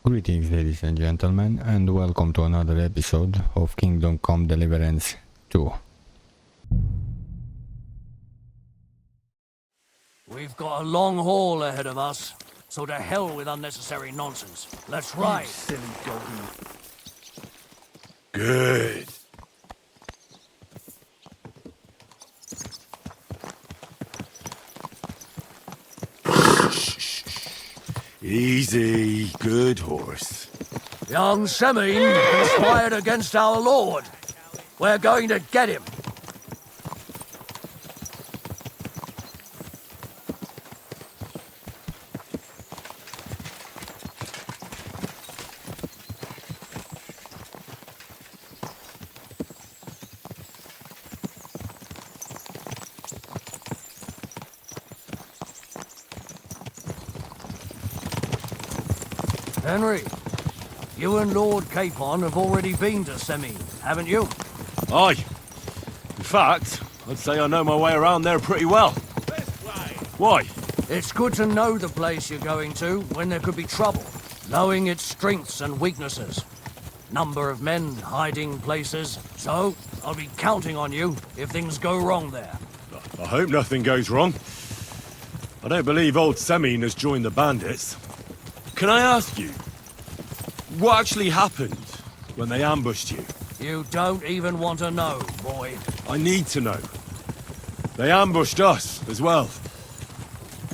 Greetings, ladies and gentlemen, and welcome to another episode of Kingdom Come Deliverance 2. We've got a long haul ahead of us, so to hell with unnecessary nonsense. Let's ride. You silly doggy. Good. Easy, good horse. Young Semine conspired against our Lord. We're going to get him. Henry, you and Lord Capon have already been to Semine, haven't you? Aye. In fact, I'd say I know my way around there pretty well. Why? It's good to know the place you're going to when there could be trouble, knowing its strengths and weaknesses. Number of men, hiding places, so I'll be counting on you if things go wrong there. I hope nothing goes wrong. I don't believe old Semine has joined the bandits. Can I ask you, what actually happened when they ambushed you? You don't even want to know, boy. I need to know. They ambushed us as well.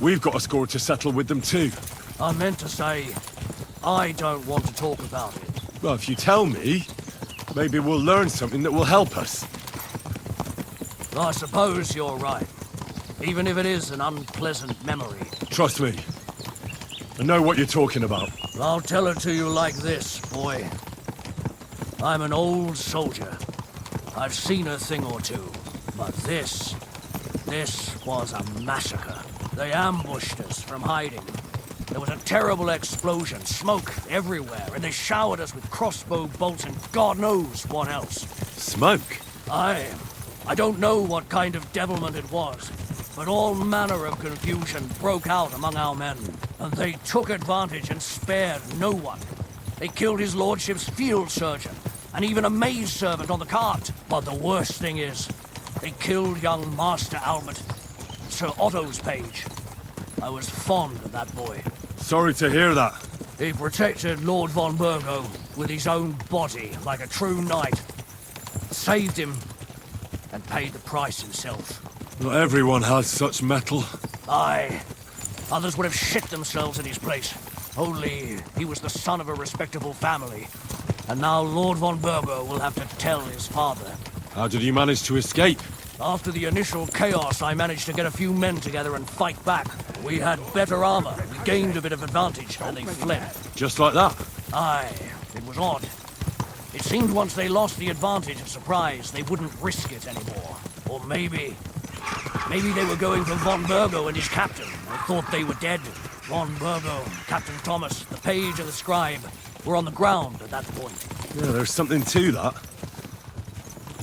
We've got a score to settle with them too. I meant to say, I don't want to talk about it. Well, if you tell me, maybe we'll learn something that will help us. I suppose you're right, even if it is an unpleasant memory. Trust me. I know what you're talking about. I'll tell it to you like this, boy. I'm an old soldier. I've seen a thing or two, but this was a massacre. They ambushed us from hiding. There was a terrible explosion, smoke everywhere, and they showered us with crossbow bolts and God knows what else. Smoke? I don't know what kind of devilment it was, but all manner of confusion broke out among our men, and they took advantage and spared no one. They killed his lordship's field surgeon, and even a maid servant on the cart. But the worst thing is, they killed young Master Albert, Sir Otto's page. I was fond of that boy. Sorry to hear that. He protected Lord von Burgo with his own body like a true knight. Saved him, and paid the price himself. Not everyone has such metal. Aye. Others would have shit themselves in his place. Only he was the son of a respectable family. And now Lord von Burgo will have to tell his father. How did you manage to escape? After the initial chaos, I managed to get a few men together and fight back. We had better armor, we gained a bit of advantage, and they fled. Just like that? Aye, it was odd. It seemed once they lost the advantage of surprise, they wouldn't risk it anymore. Or maybe they were going for von Burgo and his captain. I thought they were dead. Von Burgo, Captain Thomas, the page and the scribe were on the ground at that point. Yeah, there's something to that.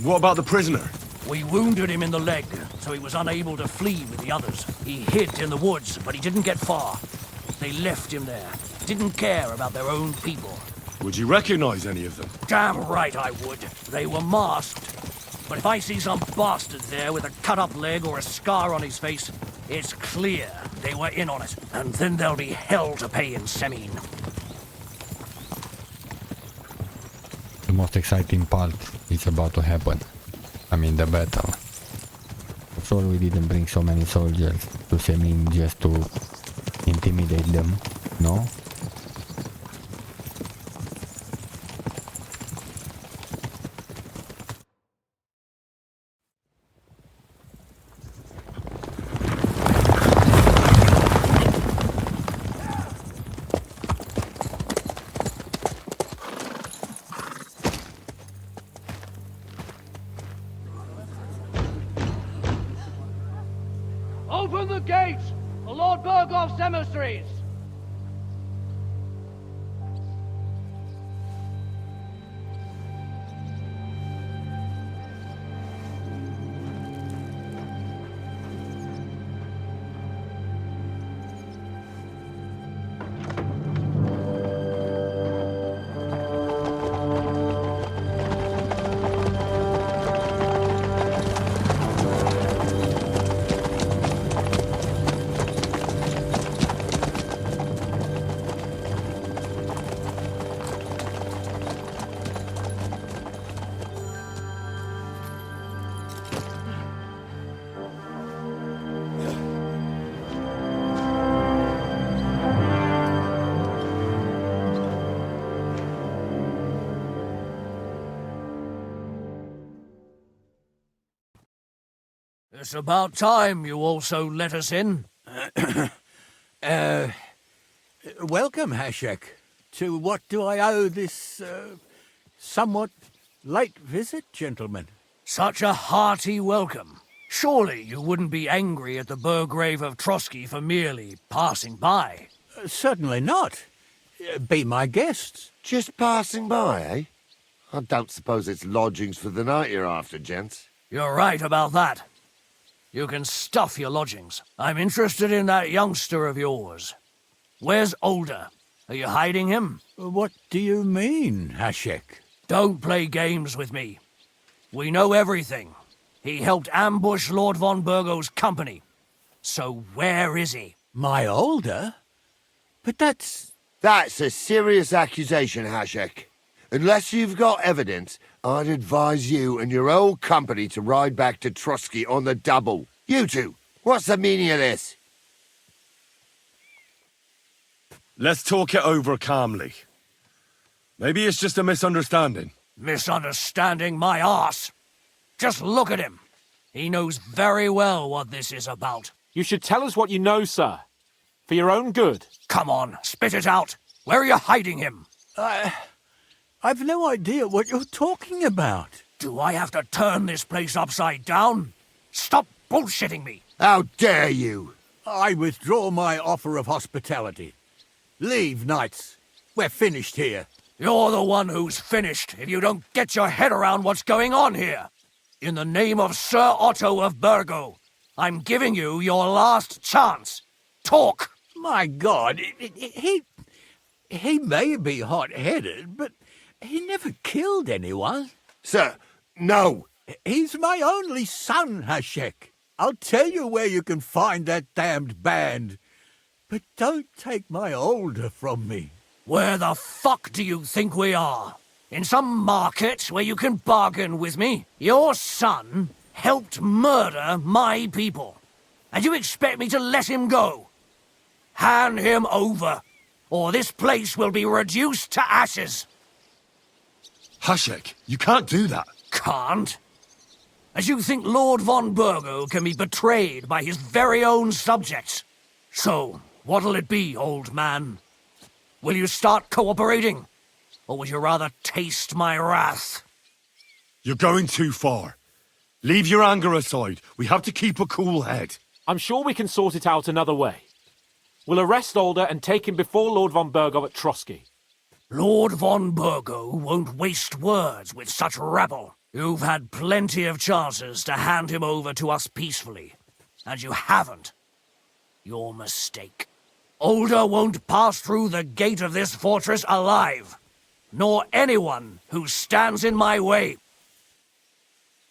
What about the prisoner? We wounded him in the leg, so he was unable to flee with the others. He hid in the woods, but he didn't get far. They left him there. Didn't care about their own people. Would you recognize any of them? Damn right I would. They were masked. But if I see some bastard there with a cut-up leg or a scar on his face, it's clear they were in on it. And then there'll be hell to pay in Semine. The most exciting part is about to happen. I mean, the battle. I'm sure we didn't bring so many soldiers to Semine just to intimidate them, no? Open the gates for Lord Burgoff's emissaries! It's about time you also let us in. Welcome, Hashek. To what do I owe this, somewhat late visit, gentlemen? Such a hearty welcome. Surely you wouldn't be angry at the Burgrave of Trotsky for merely passing by. Certainly not. Be my guests. Just passing by, eh? I don't suppose it's lodgings for the night you're after, gents. You're right about that. You can stuff your lodgings. I'm interested in that youngster of yours. Where's Older? Are you hiding him? What do you mean, Hashek? Don't play games with me. We know everything. He helped ambush Lord von Burgo's company. So where is he? My Older? But that's... That's a serious accusation, Hashek. Unless you've got evidence, I'd advise you and your old company to ride back to Trotsky on the double. You two, what's the meaning of this? Let's talk it over calmly. Maybe it's just a misunderstanding. Misunderstanding my arse. Just look at him. He knows very well what this is about. You should tell us what you know, sir. For your own good. Come on, spit it out. Where are you hiding him? I've no idea what you're talking about. Do I have to turn this place upside down? Stop bullshitting me. How dare you? I withdraw my offer of hospitality. Leave, knights. We're finished here. You're the one who's finished if you don't get your head around what's going on here. In the name of Sir Otto of Burgo, I'm giving you your last chance. Talk! My God, he may be hot-headed, but he never killed anyone. Sir, no. He's my only son, Hashek. I'll tell you where you can find that damned band. But don't take my Older from me. Where the fuck do you think we are? In some market where you can bargain with me? Your son helped murder my people. And you expect me to let him go? Hand him over, or this place will be reduced to ashes. Hashek, you can't do that. Can't? As you think Lord von Burgo can be betrayed by his very own subjects. So, what'll it be, old man? Will you start cooperating? Or would you rather taste my wrath? You're going too far. Leave your anger aside. We have to keep a cool head. I'm sure we can sort it out another way. We'll arrest Older and take him before Lord von Burgo at Trotsky. Lord von Burgo won't waste words with such rabble. You've had plenty of chances to hand him over to us peacefully, and you haven't. Your mistake. Older won't pass through the gate of this fortress alive, nor anyone who stands in my way.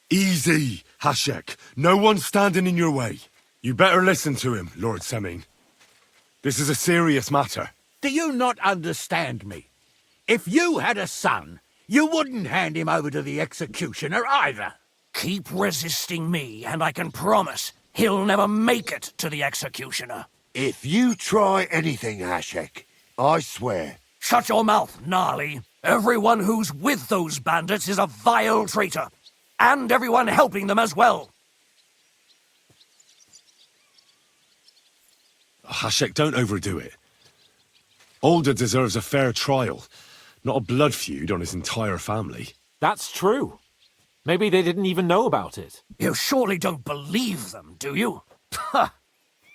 Easy, Hashek. No one's standing in your way. You better listen to him, Lord Seming. This is a serious matter. Do you not understand me? If you had a son, you wouldn't hand him over to the executioner either. Keep resisting me, and I can promise he'll never make it to the executioner. If you try anything, Hashek, I swear. Shut your mouth, Gnarly. Everyone who's with those bandits is a vile traitor. And everyone helping them as well. Hashek, don't overdo it. Older deserves a fair trial, not a blood feud on his entire family. That's true. Maybe they didn't even know about it. You surely don't believe them, do you? Ha!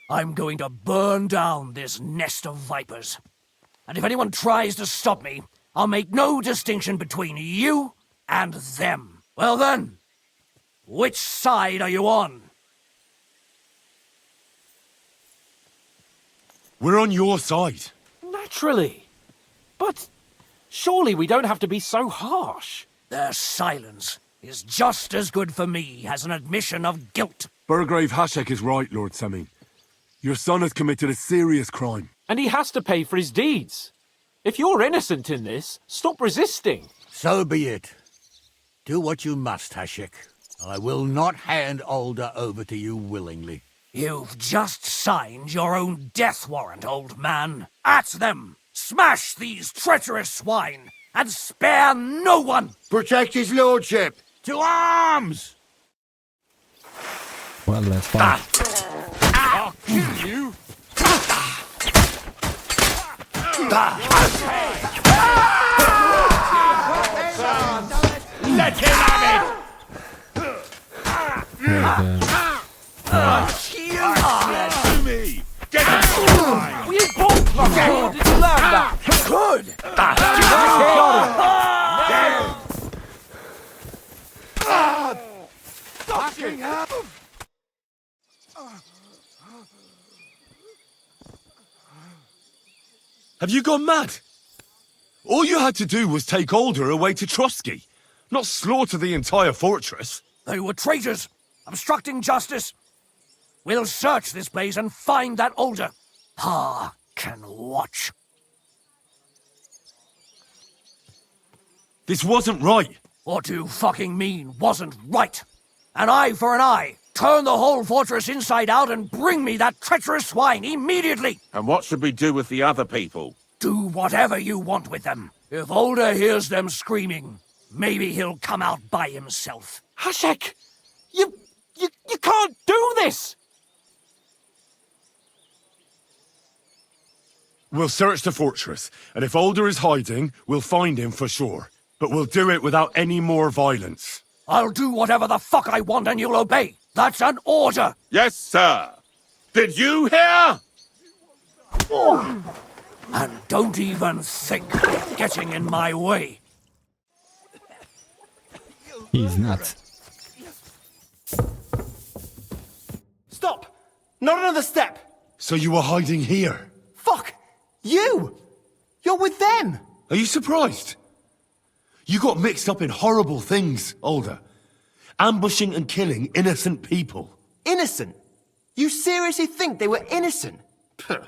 I'm going to burn down this nest of vipers. And if anyone tries to stop me, I'll make no distinction between you and them. Well then, which side are you on? We're on your side. Naturally. But surely we don't have to be so harsh. Their silence is just as good for me as an admission of guilt. Burgrave Hashek is right, Lord Seming. Your son has committed a serious crime. And he has to pay for his deeds. If you're innocent in this, stop resisting. So be it. Do what you must, Hashek. I will not hand Older over to you willingly. You've just signed your own death warrant, old man. At them! Smash these treacherous swine, and spare no one! Protect his lordship! To arms! Well, let's fight. I'll kill you! Let him have it! To me! Get him! We both lost. How did you learn that? Good! Fucking hell! Have you gone mad? All you had to do was take Alder away to Trotsky, not slaughter the entire fortress. They were traitors, obstructing justice. We'll search this place and find that Alder. Pa can watch. This wasn't right. What do you fucking mean, wasn't right? An eye for an eye. Turn the whole fortress inside out and bring me that treacherous swine immediately. And what should we do with the other people? Do whatever you want with them. If Alder hears them screaming, maybe he'll come out by himself. Hashek! You can't do this! We'll search the fortress, and if Alder is hiding, we'll find him for sure. But we'll do it without any more violence. I'll do whatever the fuck I want and you'll obey. That's an order. Yes, sir. Did you hear? And don't even think of getting in my way. He's nuts. Stop! Not another step! So you were hiding here? Fuck! You! You're with them! Are you surprised? You got mixed up in horrible things, Alder. Ambushing and killing innocent people. Innocent? You seriously think they were innocent? Puh.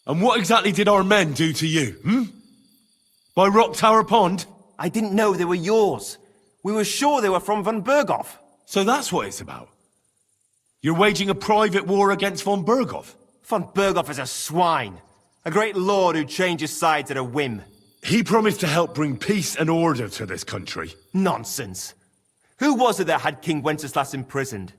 And what exactly did our men do to you, By Rock Tower Pond? I didn't know they were yours. We were sure they were from von Berghoff. So that's what it's about. You're waging a private war against von Berghoff. Von Berghoff is a swine. A great lord who changes sides at a whim. He promised to help bring peace and order to this country. Nonsense. Who was it that had King Wenceslas imprisoned?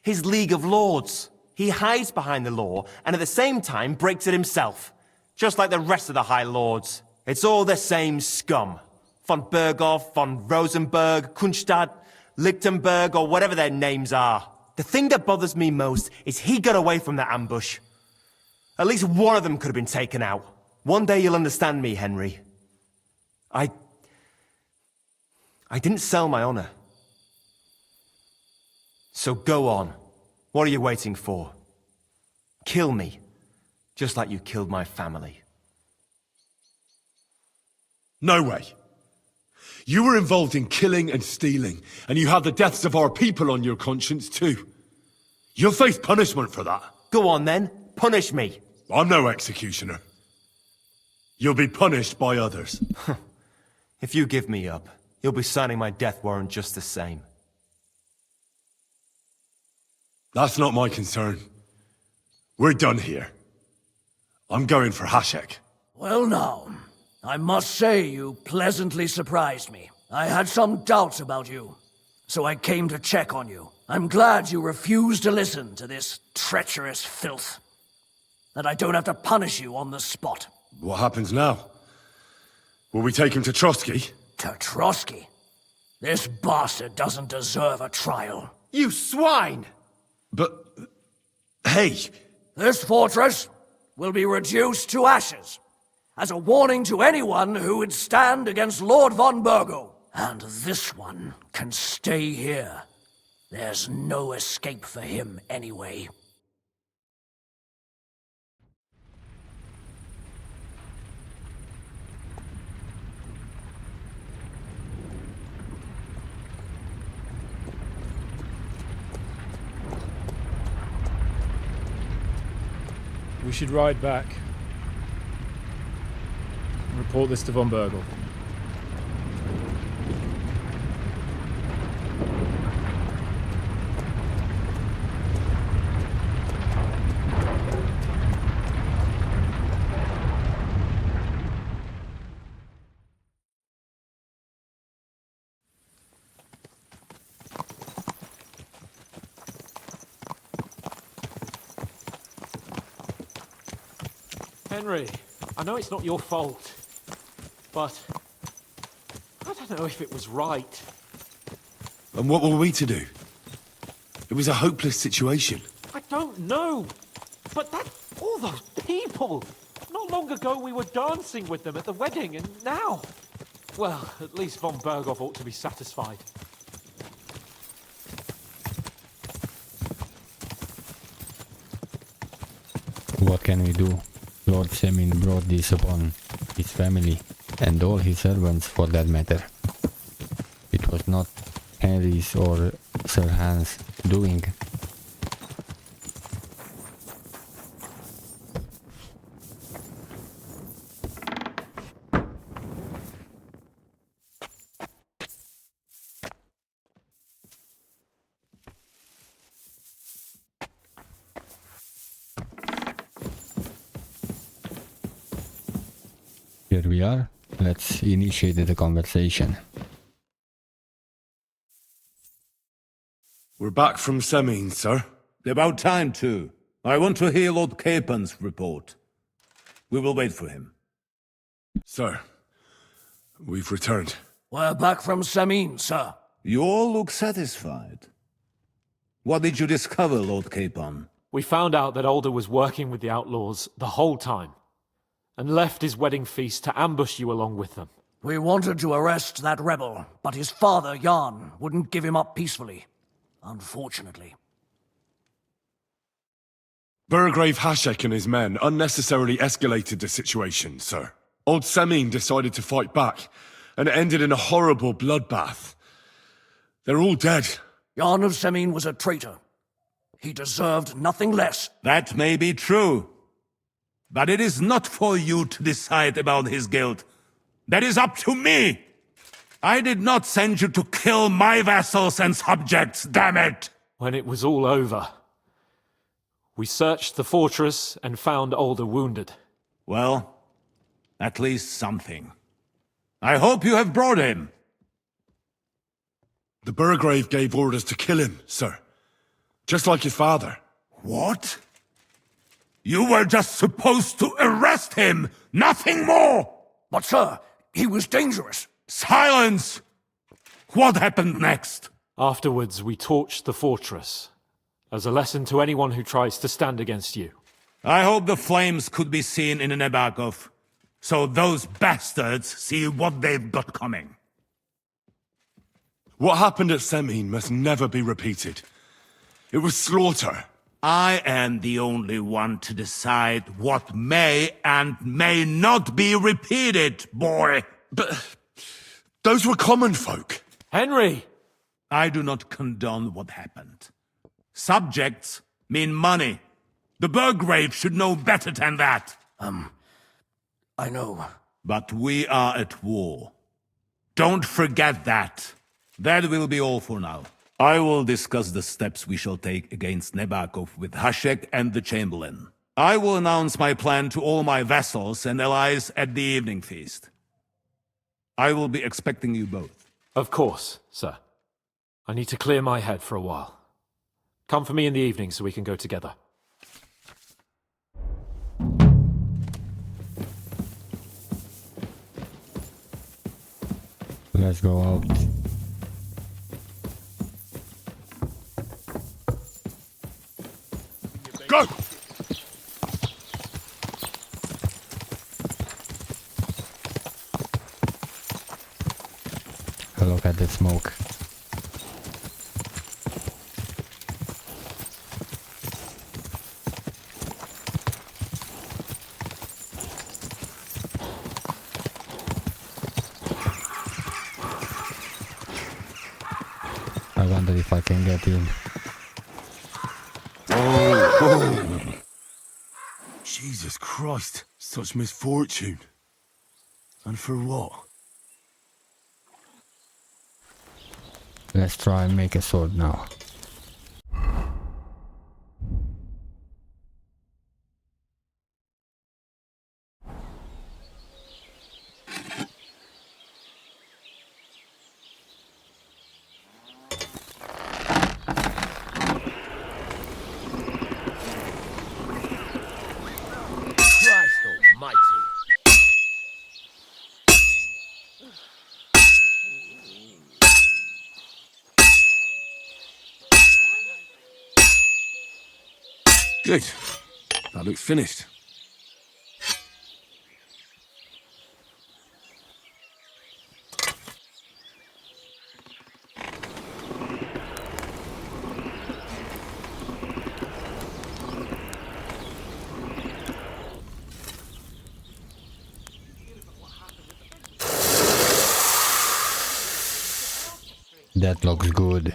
His League of Lords. He hides behind the law, and at the same time breaks it himself. Just like the rest of the High Lords. It's all the same scum. Von Berghoff, von Rosenberg, Kunstadt, Lichtenberg, or whatever their names are. The thing that bothers me most is he got away from that ambush. At least one of them could have been taken out. One day you'll understand me, Henry. I didn't sell my honor. So go on. What are you waiting for? Kill me, just like you killed my family. No way. You were involved in killing and stealing, and you have the deaths of our people on your conscience too. You'll face punishment for that. Go on then, punish me. I'm no executioner. You'll be punished by others. If you give me up, you'll be signing my death warrant just the same. That's not my concern. We're done here. I'm going for Hashek. Well now, I must say you pleasantly surprised me. I had some doubts about you, so I came to check on you. I'm glad you refused to listen to this treacherous filth. That I don't have to punish you on the spot. What happens now? Will we take him to Trotsky? To Trotsky? This bastard doesn't deserve a trial. You swine! But... hey! This fortress will be reduced to ashes, as a warning to anyone who would stand against Lord von Bergo. And this one can stay here. There's no escape for him anyway. We should ride back and report this to von Bergel. Henry, I know it's not your fault, but I don't know if it was right. And what were we to do? It was a hopeless situation. I don't know, but all those people. Not long ago we were dancing with them at the wedding, and now, well, at least von Berghoff ought to be satisfied. What can we do? Lord Semin brought this upon his family, and all his servants for that matter. It was not Henry's or Sir Hans' doing. Here we are. Let's initiate the conversation. We're back from Semin, sir. About time, too. I want to hear Lord Capon's report. We will wait for him. Sir, we've returned. We're back from Semin, sir. You all look satisfied. What did you discover, Lord Capon? We found out that Alder was working with the outlaws the whole time, and left his wedding feast to ambush you along with them. We wanted to arrest that rebel, but his father, Jan, wouldn't give him up peacefully. Unfortunately. Burgrave Hashek and his men unnecessarily escalated the situation, sir. Old Semin decided to fight back, and it ended in a horrible bloodbath. They're all dead. Jan of Semin was a traitor. He deserved nothing less. That may be true. But it is not for you to decide about his guilt. That is up to me! I did not send you to kill my vassals and subjects, damn it! When it was all over, we searched the fortress and found Alder wounded. Well, at least something. I hope you have brought him. The Burgrave gave orders to kill him, sir. Just like your father. What? You were just supposed to arrest him, nothing more! But sir, he was dangerous. Silence! What happened next? Afterwards, we torched the fortress, as a lesson to anyone who tries to stand against you. I hope the flames could be seen in Nebakov, so those bastards see what they've got coming. What happened at Semin must never be repeated. It was slaughter. I am the only one to decide what may and may not be repeated, boy. But those were common folk. Henry! I do not condone what happened. Subjects mean money. The Burgrave should know better than that. I know. But we are at war. Don't forget that. That will be all for now. I will discuss the steps we shall take against Nebakov with Hashek and the Chamberlain. I will announce my plan to all my vassals and allies at the evening feast. I will be expecting you both. Of course, sir. I need to clear my head for a while. Come for me in the evening so we can go together. Let's go out. Go! Look at the smoke. I wonder if I can get in. Jesus Christ, such misfortune. And for what? Let's try and make a sword now. Almighty. Good. That looks finished. That looks good.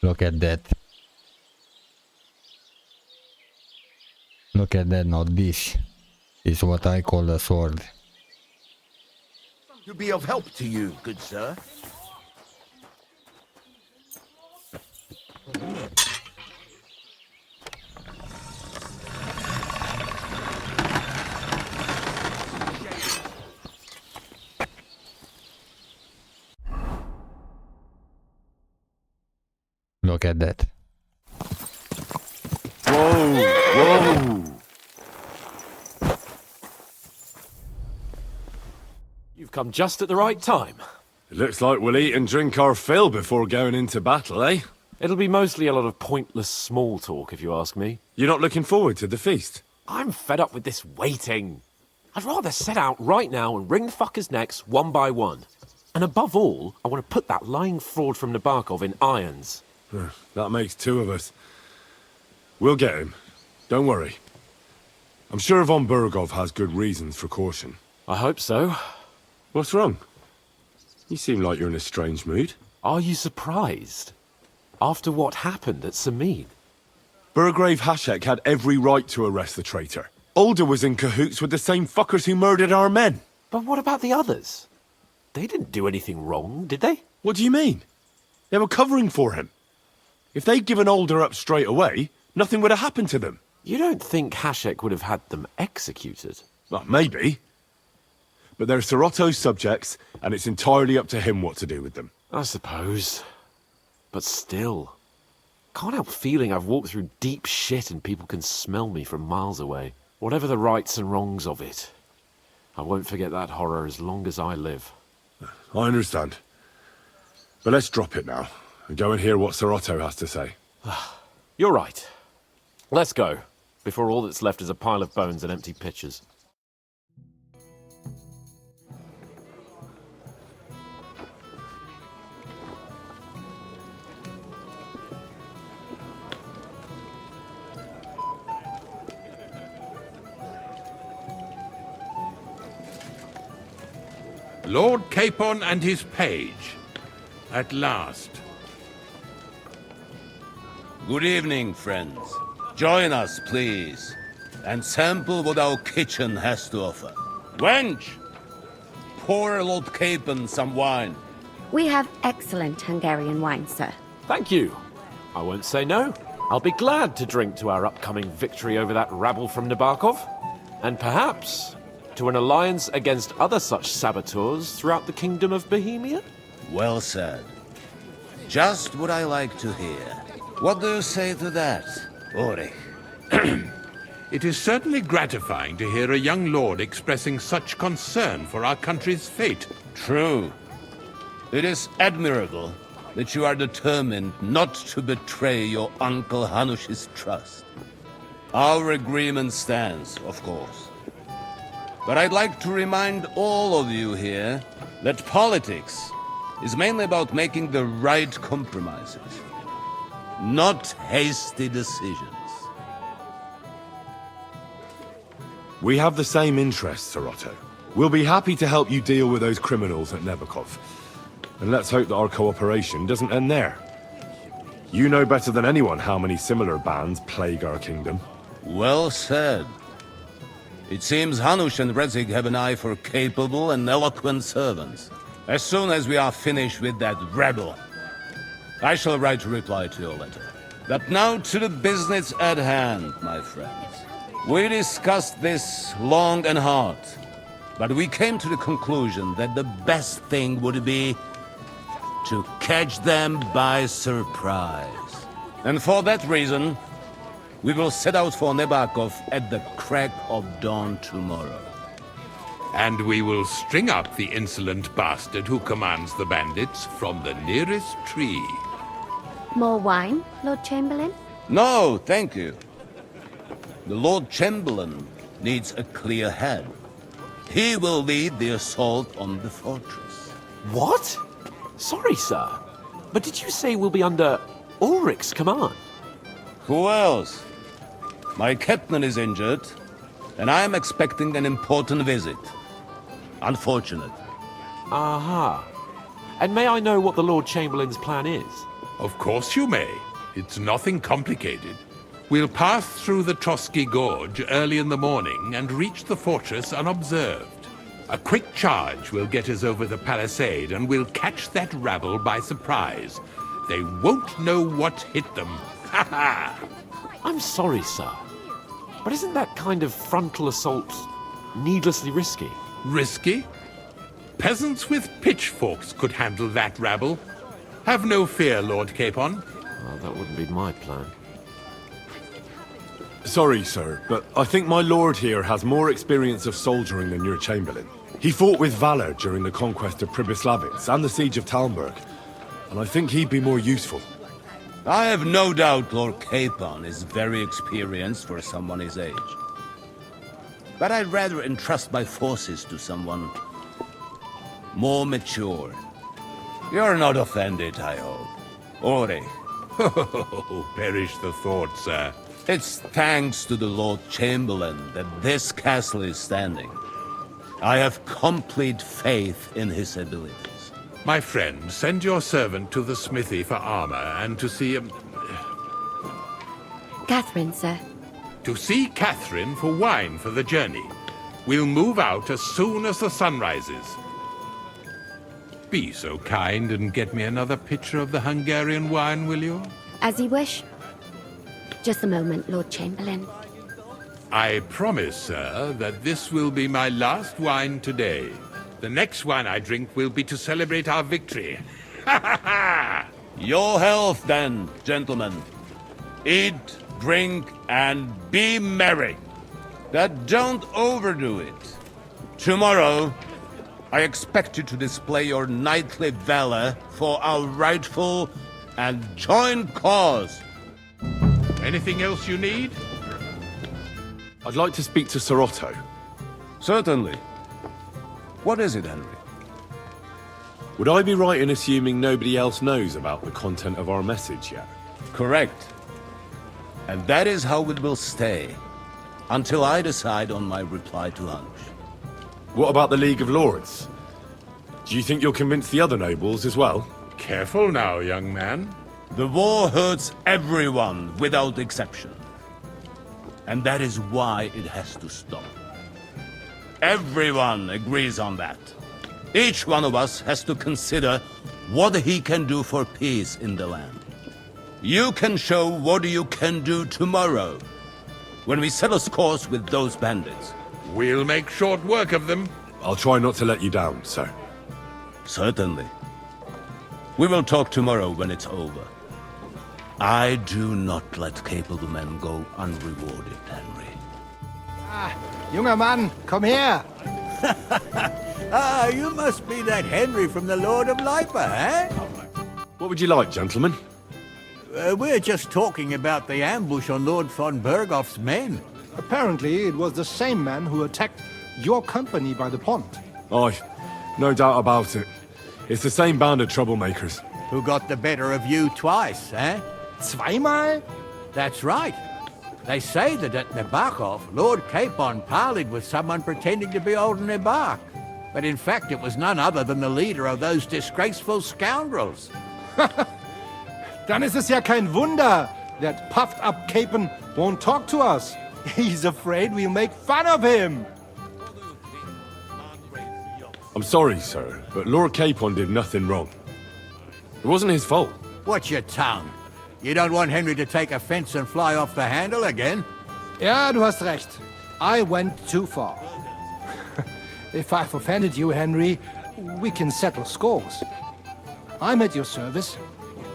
Look at that. Look at that, now this is what I call a sword. To be of help to you, good sir. Look at that. Whoa! Whoa! You've come just at the right time. It looks like we'll eat and drink our fill before going into battle, eh? It'll be mostly a lot of pointless small talk, if you ask me. You're not looking forward to the feast? I'm fed up with this waiting. I'd rather set out right now and wring the fuckers' necks one by one. And above all, I want to put that lying fraud from Nabokov in irons. That makes two of us. We'll get him. Don't worry. I'm sure von Burgov has good reasons for caution. I hope so. What's wrong? You seem like you're in a strange mood. Are you surprised? After what happened at Samid? Burgrave Hashek had every right to arrest the traitor. Older was in cahoots with the same fuckers who murdered our men. But what about the others? They didn't do anything wrong, did they? What do you mean? They were covering for him. If they'd given Older up straight away, nothing would have happened to them. You don't think Hashek would have had them executed? Well, maybe. But they're Sorotto's subjects, and it's entirely up to him what to do with them. I suppose. But still. Can't help feeling I've walked through deep shit and people can smell me from miles away. Whatever the rights and wrongs of it, I won't forget that horror as long as I live. I understand. But let's drop it now, and go and hear what Sorotto has to say. You're right. Let's go, before all that's left is a pile of bones and empty pitchers. Lord Capon and his page. At last. Good evening, friends. Join us, please, and sample what our kitchen has to offer. Wench, pour Lord Capon some wine. We have excellent Hungarian wine, sir. Thank you. I won't say no. I'll be glad to drink to our upcoming victory over that rabble from Nabokov. And perhaps to an alliance against other such saboteurs throughout the Kingdom of Bohemia? Well said. Just what I like to hear. What do you say to that, Ulrich? It is certainly gratifying to hear a young lord expressing such concern for our country's fate. True. It is admirable that you are determined not to betray your Uncle Hanush's trust. Our agreement stands, of course. But I'd like to remind all of you here that politics is mainly about making the right compromises, not hasty decisions. We have the same interests, Sorotto. We'll be happy to help you deal with those criminals at Nebakov. And let's hope that our cooperation doesn't end there. You know better than anyone how many similar bands plague our kingdom. Well said. It seems Hanush and Rezig have an eye for capable and eloquent servants. As soon as we are finished with that rebel, I shall write a reply to your letter. But now to the business at hand, my friends. We discussed this long and hard. But we came to the conclusion that the best thing would be to catch them by surprise. And for that reason, we will set out for Nebakov at the crack of dawn tomorrow. And we will string up the insolent bastard who commands the bandits from the nearest tree. More wine, Lord Chamberlain? No, thank you. The Lord Chamberlain needs a clear head. He will lead the assault on the fortress. What? Sorry, sir. But did you say we'll be under Ulrich's command? Who else? My captain is injured, and I am expecting an important visit. Unfortunate. Aha. And may I know what the Lord Chamberlain's plan is? Of course you may. It's nothing complicated. We'll pass through the Trotsky Gorge early in the morning and reach the fortress unobserved. A quick charge will get us over the palisade and we'll catch that rabble by surprise. They won't know what hit them. Ha ha! I'm sorry, sir. But isn't that kind of frontal assault needlessly risky? Risky? Peasants with pitchforks could handle that rabble. Have no fear, Lord Capon. Well, that wouldn't be my plan. Sorry, sir, but I think my lord here has more experience of soldiering than your Chamberlain. He fought with valor during the conquest of Pribyslavitz and the siege of Talmberg, and I think he'd be more useful. I have no doubt Lord Capon is very experienced for someone his age. But I'd rather entrust my forces to someone more mature. You're not offended, I hope. Ore. Oh, perish the thought, sir. It's thanks to the Lord Chamberlain that this castle is standing. I have complete faith in his abilities. My friend, send your servant to the smithy for armor and to see Catherine, sir. To see Catherine for wine for the journey. We'll move out as soon as the sun rises. Be so kind and get me another pitcher of the Hungarian wine, will you? As you wish. Just a moment, Lord Chamberlain. I promise, sir, that this will be my last wine today. The next wine I drink will be to celebrate our victory. Ha ha ha! Your health, then, gentlemen. Eat, drink, and be merry. But don't overdo it. Tomorrow, I expect you to display your knightly valor for our rightful and joint cause. Anything else you need? I'd like to speak to Sir Otto. Certainly. What is it, Henry? Would I be right in assuming nobody else knows about the content of our message yet? Correct. And that is how it will stay, until I decide on my reply to Hunch. What about the League of Lords? Do you think you'll convince the other nobles as well? Careful now, young man. The war hurts everyone without exception. And that is why it has to stop. Everyone agrees on that. Each one of us has to consider what he can do for peace in the land. You can show what you can do tomorrow, when we settle scores with those bandits. We'll make short work of them. I'll try not to let you down, sir. Certainly. We will talk tomorrow when it's over. I do not let capable men go unrewarded, Henry. Junger Mann, komm her! Ah, you must be that Henry from the Lord of Lipa, eh? What would you like, gentlemen? We're just talking about the ambush on Lord von Bergoff's men. Apparently, it was the same man who attacked your company by the pond. Aye, no doubt about it. It's the same band of troublemakers. Who got the better of you twice, eh? Zweimal? That's right. They say that at Nebakov, Lord Capon parleyed with someone pretending to be old Nebak. But in fact, it was none other than the leader of those disgraceful scoundrels. Dann ist es ja kein Wunder that puffed-up Capon won't talk to us. He's afraid we'll make fun of him. I'm sorry, sir, but Lord Capon did nothing wrong. It wasn't his fault. Watch your tongue. You don't want Henry to take offense and fly off the handle again? Ja, du hast recht. I went too far. If I've offended you, Henry, we can settle scores. I'm at your service.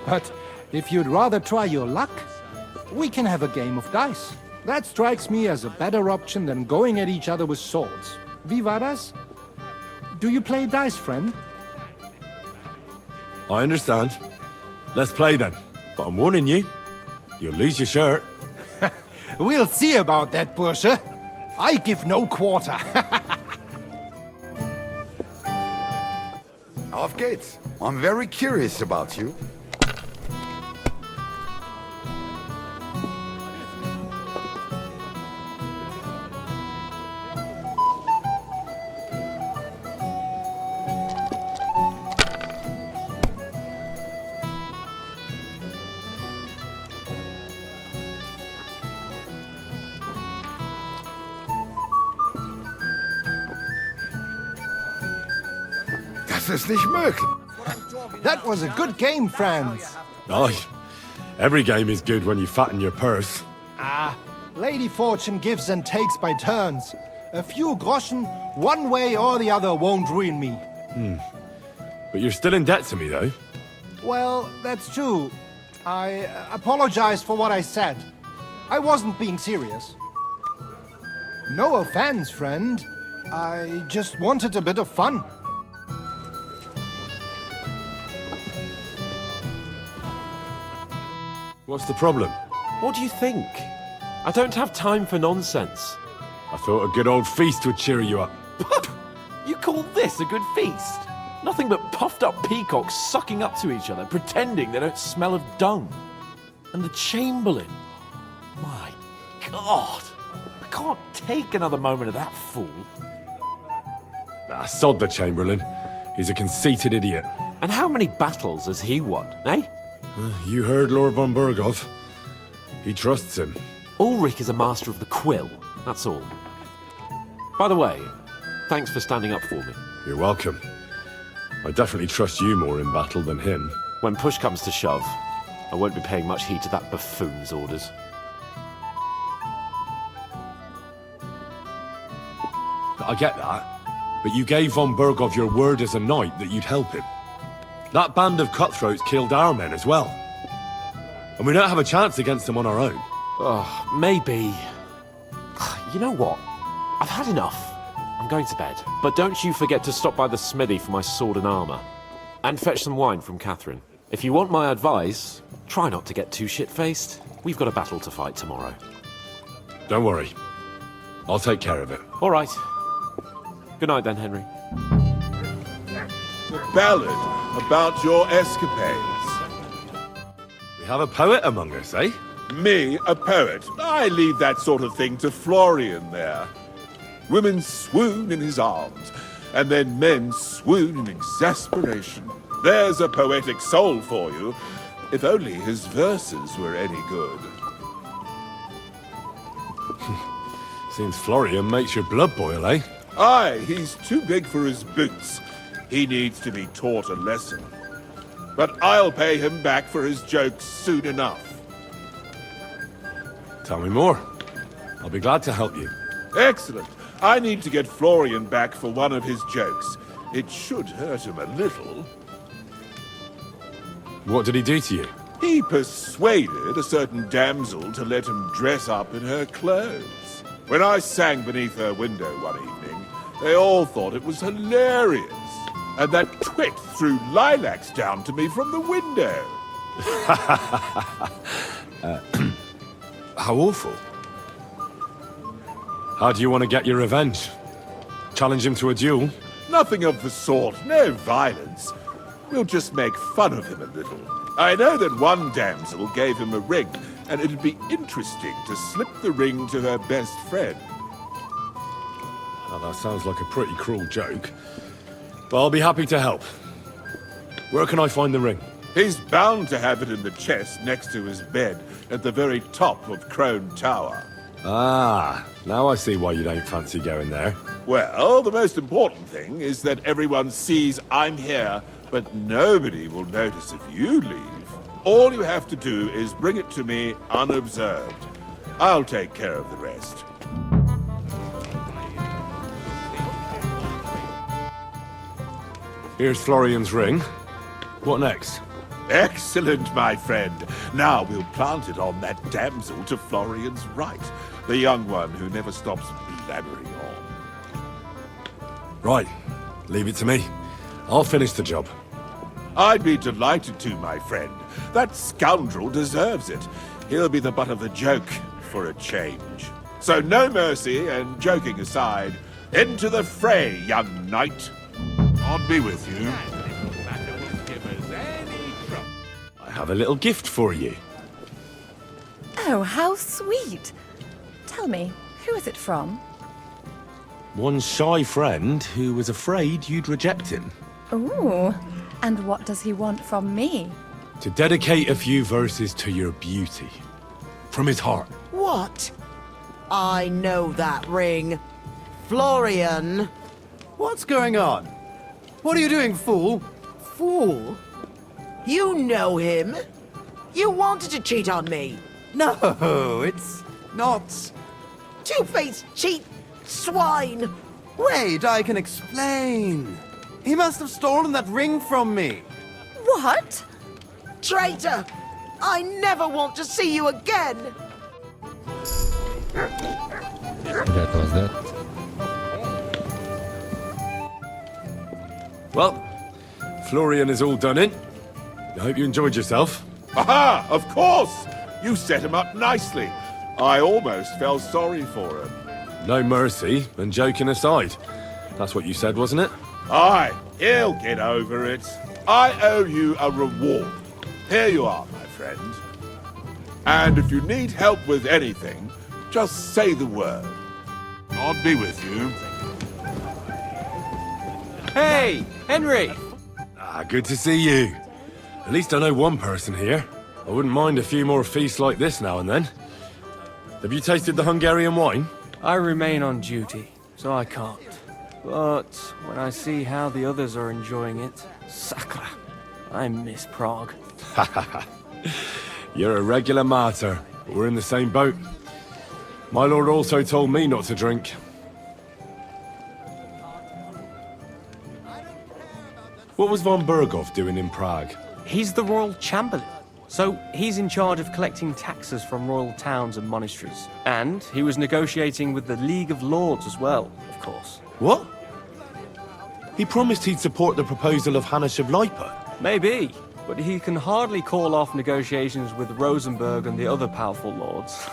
But if you'd rather try your luck, we can have a game of dice. That strikes me as a better option than going at each other with swords. Vivadas? Do you play dice, friend? I understand. Let's play then. But I'm warning you, you'll lose your shirt. We'll see about that, Bursche. I give no quarter. Auf geht's. I'm very curious about you. Das ist nicht möglich. That was a good game, friends. Aye. Every game is good when you fatten your purse. Ah, Lady Fortune gives and takes by turns. A few groschen, one way or the other, won't ruin me. But you're still in debt to me, though. Well, that's true. I apologize for what I said. I wasn't being serious. No offense, friend. I just wanted a bit of fun. What's the problem? What do you think? I don't have time for nonsense. I thought a good old feast would cheer you up. You call this a good feast? Nothing but puffed up peacocks sucking up to each other, pretending they don't smell of dung. And the Chamberlain. My God. I can't take another moment of that fool. Ah, sod the Chamberlain. He's a conceited idiot. And how many battles has he won, eh? You heard Lord von Burgov. He trusts him. Ulrich is a master of the quill, that's all. By the way, thanks for standing up for me. You're welcome. I definitely trust you more in battle than him. When push comes to shove, I won't be paying much heed to that buffoon's orders. I get that, but you gave von Burgov your word as a knight that you'd help him. That band of cutthroats killed our men as well. And we don't have a chance against them on our own. Oh, maybe. You know what? I've had enough. I'm going to bed. But don't you forget to stop by the smithy for my sword and armor. And fetch some wine from Catherine. If you want my advice, try not to get too shit-faced. We've got a battle to fight tomorrow. Don't worry. I'll take care of it. All right. Good night then, Henry. The ballad about your escapades. We have a poet among us, eh? Me, a poet. I leave that sort of thing to Florian there. Women swoon in his arms, and then men swoon in exasperation. There's a poetic soul for you, if only his verses were any good. Seems Florian makes your blood boil, eh? Aye, he's too big for his boots. He needs to be taught a lesson. But I'll pay him back for his jokes soon enough. Tell me more. I'll be glad to help you. Excellent. I need to get Florian back for one of his jokes. It should hurt him a little. What did he do to you? He persuaded a certain damsel to let him dress up in her clothes. When I sang beneath her window one evening, they all thought it was hilarious. And that twit threw lilacs down to me from the window. How awful. How do you want to get your revenge? Challenge him to a duel? Nothing of the sort. No violence. We'll just make fun of him a little. I know that one damsel gave him a ring, and it'd be interesting to slip the ring to her best friend. Well, that sounds like a pretty cruel joke. But I'll be happy to help. Where can I find the ring? He's bound to have it in the chest next to his bed at the very top of Crone Tower. Ah, now I see why you don't fancy going there. Well, the most important thing is that everyone sees I'm here, but nobody will notice if you leave. All you have to do is bring it to me unobserved. I'll take care of the rest. Here's Florian's ring. What next? Excellent, my friend. Now we'll plant it on that damsel to Florian's right, the young one who never stops blabbering on. Right. Leave it to me. I'll finish the job. I'd be delighted to, my friend. That scoundrel deserves it. He'll be the butt of the joke for a change. So no mercy, and joking aside, into the fray, young knight. God be with you. I have a little gift for you. Oh, how sweet. Tell me, who is it from? One shy friend who was afraid you'd reject him. Ooh, and what does he want from me? To dedicate a few verses to your beauty. From his heart. What? I know that ring. Florian. What's going on? What are you doing, fool? Fool? You know him. You wanted to cheat on me. No, it's not... Two-faced cheat! Swine! Wait, I can explain. He must have stolen that ring from me. What? Traitor! I never want to see you again! That was that. Well, Florian is all done in. I hope you enjoyed yourself. Aha! Of course! You set him up nicely. I almost felt sorry for him. No mercy, and joking aside. That's what you said, wasn't it? Aye, he'll get over it. I owe you a reward. Here you are, my friend. And if you need help with anything, just say the word. God be with you. Hey, Henry! Ah, good to see you. At least I know one person here. I wouldn't mind a few more feasts like this now and then. Have you tasted the Hungarian wine? I remain on duty, so I can't. But when I see how the others are enjoying it, sacre, I miss Prague. You're a regular martyr. We're in the same boat. My lord also told me not to drink. What was von Berghoff doing in Prague? He's the royal chamberlain. So he's in charge of collecting taxes from royal towns and monasteries. And he was negotiating with the League of Lords as well, of course. What? He promised he'd support the proposal of Hannes of Lipa. Maybe, but he can hardly call off negotiations with Rosenberg and the other powerful lords.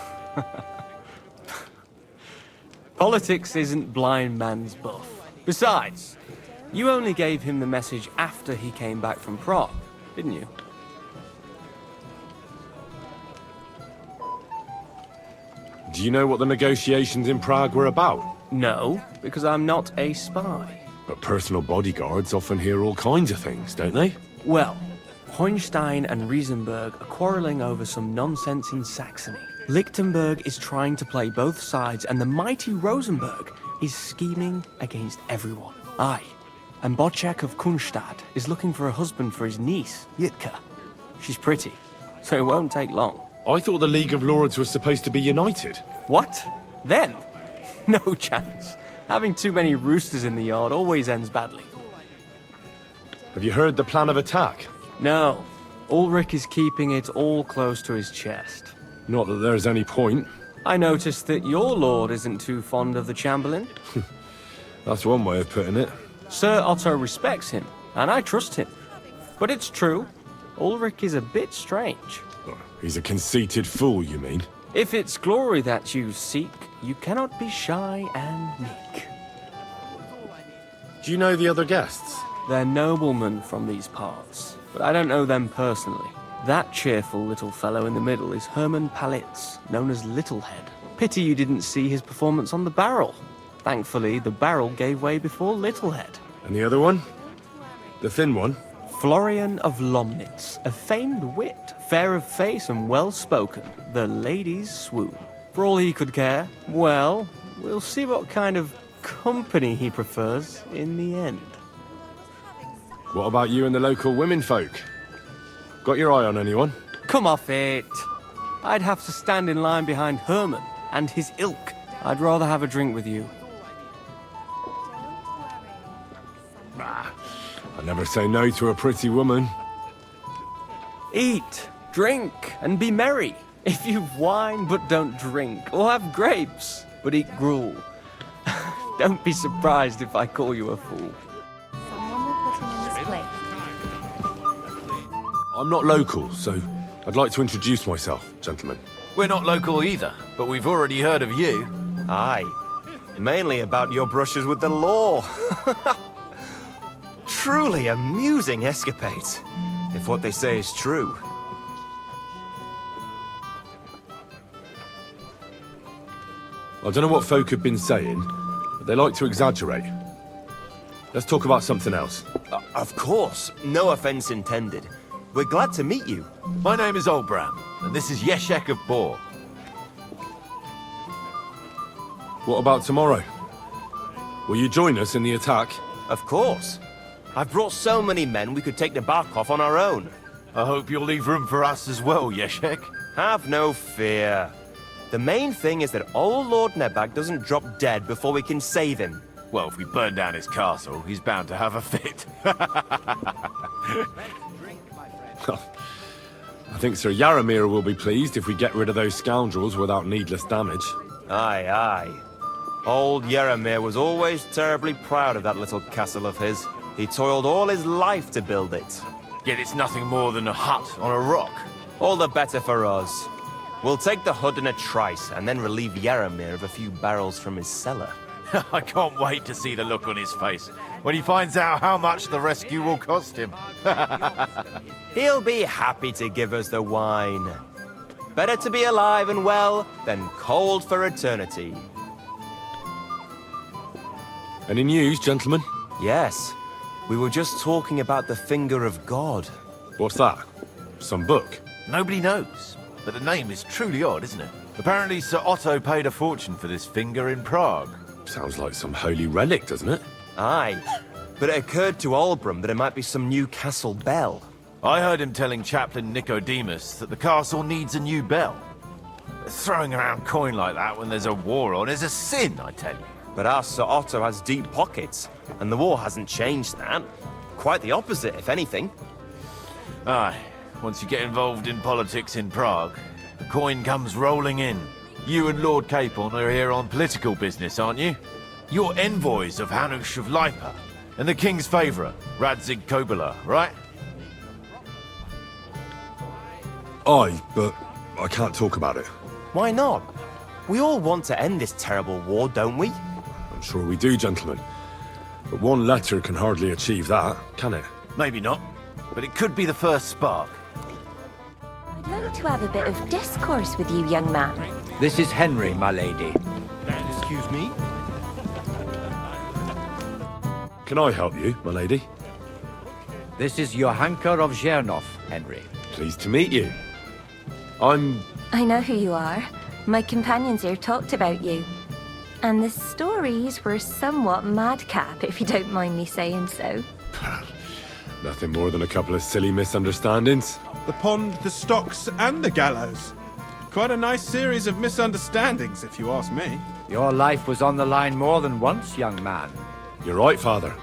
Politics isn't blind man's buff. Besides, you only gave him the message after he came back from Prague, didn't you? Do you know what the negotiations in Prague were about? No, because I'm not a spy. But personal bodyguards often hear all kinds of things, don't they? Well, Hohenstein and Riesenberg are quarreling over some nonsense in Saxony. Lichtenberg is trying to play both sides, and the mighty Rosenberg is scheming against everyone. Aye, and Bocek of Kunstadt is looking for a husband for his niece, Yitka. She's pretty, so it won't take long. I thought the League of Lords was supposed to be united. What? Then? No chance. Having too many roosters in the yard always ends badly. Have you heard the plan of attack? No. Ulrich is keeping it all close to his chest. Not that there's any point. I noticed that your lord isn't too fond of the Chamberlain. That's one way of putting it. Sir Otto respects him, and I trust him. But it's true, Ulrich is a bit strange. He's a conceited fool, you mean? If it's glory that you seek, you cannot be shy and meek. Do you know the other guests? They're noblemen from these parts, but I don't know them personally. That cheerful little fellow in the middle is Hermann Palitz, known as Littlehead. Pity you didn't see his performance on the barrel. Thankfully, the barrel gave way before Littlehead. And the other one? The thin one? Florian of Lomnitz, a famed wit, fair of face and well-spoken. The ladies swoon. For all he could care, well, we'll see what kind of company he prefers in the end. What about you and the local women folk? Got your eye on anyone? Come off it. I'd have to stand in line behind Herman and his ilk. I'd rather have a drink with you. I never say no to a pretty woman. Eat, drink, and be merry. If you've wine but don't drink, or have grapes but eat gruel, don't be surprised if I call you a fool. Someone will put him in his place. I'm not local, so I'd like to introduce myself, gentlemen. We're not local either, but we've already heard of you. Aye. Mainly about your brushes with the law. Truly amusing escapades, if what they say is true. I don't know what folk have been saying, but they like to exaggerate. Let's talk about something else. Of course, no offense intended. We're glad to meet you. My name is Olbram, and this is Yeshek of Bor. What about tomorrow? Will you join us in the attack? Of course. I've brought so many men we could take the Barkov on our own. I hope you'll leave room for us as well, Yeshek. Have no fear. The main thing is that old Lord Nebag doesn't drop dead before we can save him. Well, if we burn down his castle, he's bound to have a fit. I think Sir Yaramir will be pleased if we get rid of those scoundrels without needless damage. Aye, aye. Old Yaramir was always terribly proud of that little castle of his. He toiled all his life to build it. Yet it's nothing more than a hut on a rock. All the better for us. We'll take the hut in a trice and then relieve Yaramir of a few barrels from his cellar. I can't wait to see the look on his face when he finds out how much the rescue will cost him. He'll be happy to give us the wine. Better to be alive and well than cold for eternity. Any news, gentlemen? Yes. We were just talking about the Finger of God. What's that? Some book? Nobody knows, but the name is truly odd, isn't it? Apparently Sir Otto paid a fortune for this finger in Prague. Sounds like some holy relic, doesn't it? Aye. But it occurred to Olbram that it might be some new castle bell. I heard him telling Chaplain Nicodemus that the castle needs a new bell. Throwing around coin like that when there's a war on is a sin, I tell you. But our Sir Otto has deep pockets, and the war hasn't changed that. Quite the opposite, if anything. Aye. Once you get involved in politics in Prague, the coin comes rolling in. You and Lord Capon are here on political business, aren't you? You're envoys of Hanush of Lipa, and the king's favourite, Radzig Kobyla, right? Aye, but I can't talk about it. Why not? We all want to end this terrible war, don't we? I'm sure we do, gentlemen. But one letter can hardly achieve that, can it? Maybe not, but it could be the first spark. I'd like to have a bit of discourse with you, young man. This is Henry, my lady. Excuse me? Can I help you, my lady? This is Johanka of Zhernov, Henry. Pleased to meet you. I know who you are. My companions here talked about you. And the stories were somewhat madcap, if you don't mind me saying so. Nothing more than a couple of silly misunderstandings. The pond, the stocks, and the gallows. Quite a nice series of misunderstandings, if you ask me. Your life was on the line more than once, young man. You're right, Father.